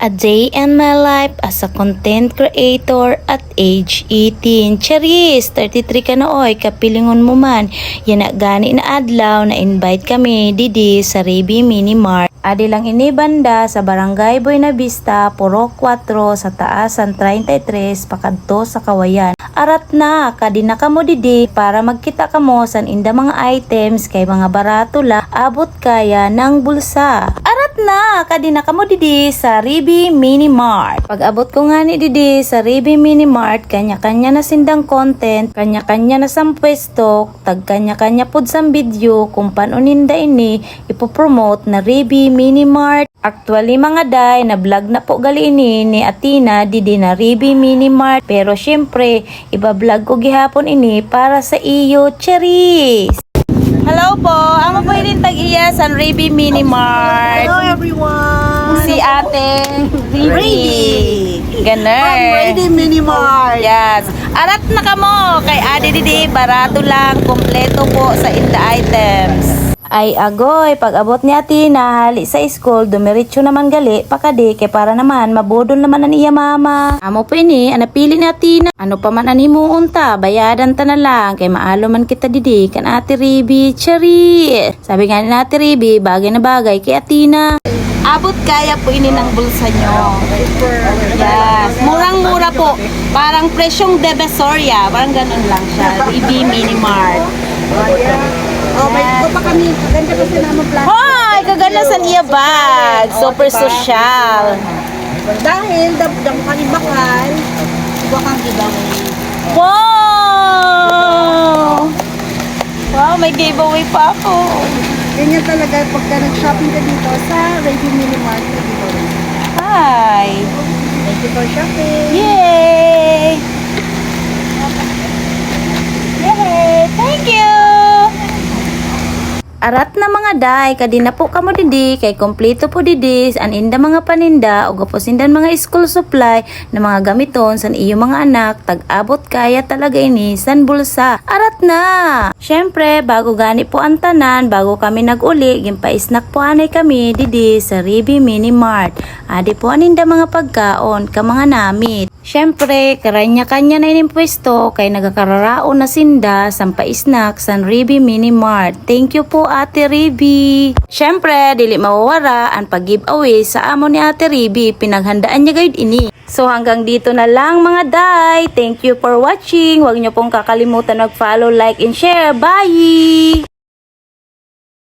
A day in my life as a content creator at age 18. Charis, 33 ka na oy, kapilingon mo man. Yan na gani na adlaw na invite kami didi sa Rebi Mini Mart. Adi lang ini banda sa Barangay Buena Vista, Purok 4 sa taasan 33 pakadto sa Kawayan. Arat na, kadi na kamo didi para magkita kamo san inda mga items kay mga barato la abot kaya ng bulsa. Arat na, kadi na kamo didi sa Rebi Mini Mart. Pag abot ko nga ni didi sa Rebi Mini Mart, kanya-kanya na sindang content, kanya-kanya na sang pwesto, tag kanya-kanya pod sang video kung paano ninda ini ipopromote na Rebi Mini Mart. Actually mga day, na vlog na po gali ini ni Atina didi na Rebi Mini Mart. Pero syempre, iba-vlog ko gihapon ini para sa iyo, Charis! Hello po, amo po rin tag-iya sa Rebi Mini Mart. Hello everyone! Si ate Rebi. Ganer. From Rebi Mini Mart. Yes. Arat na kamo kay adi didi, barato lang, kompleto po sa inda items. Ay agoy, pag abot ni Atina hali sa school, dumiretso naman gali, pakadi, kay para naman, mabudol naman ang iya mama. Amo po ini, anapili ni Atina. Ano pa man ani mo unta, bayadan ta na lang, kay maalo man kita didi, kan Ate Rebi, Chari. Sabi nga ni Ate Rebi, bagay na bagay kay Atina. Abot kaya po ini ng bulsa nyo. Yes, murang-mura po. Parang presyong Divisoria, parang ganun lang siya. Rebi Mini Mart. Oh, may ko pa kami. Ganda kasi naman plan. Hoy, kaganda sa iya bag. Super social. Dahil damo kami bakal, huwag kang giveaway. Wow! Wow, may giveaway pa ako. Ganyan talaga pagka nag-shopping ka dito sa Rebi Mini Mart, may giveaway. Hi! Thank you for shopping. Yay! Yay! Thank you! Arat na mga day, kadi na po kamo didi, kay kompleto po didi, an inda mga paninda, o gapos indan mga school supply, na mga gamiton, san iyo mga anak, tag-abot kaya talaga ini, san bulsa. Arat na! Syempre, bago gani po ang tanan, bago kami nag-uli, gimpaisnak po anay kami didi sa Rebi Mini Mart. Adi po aninda mga pagkaon, ka mga namit. Syempre, karanya-kanya na inimpwesto, kay nagakararaon na sinda, sampa isnak, san Rebi Mini Mart. Thank you po Ate Rebi. Syempre, dili mawawara ang pag-giveaway sa amo ni Ate Rebi. Pinaghandaan niya gayud ini. So hanggang dito na lang mga day. Thank you for watching. Huwag niyo pong kakalimutan mag-follow, like, and share. Bye!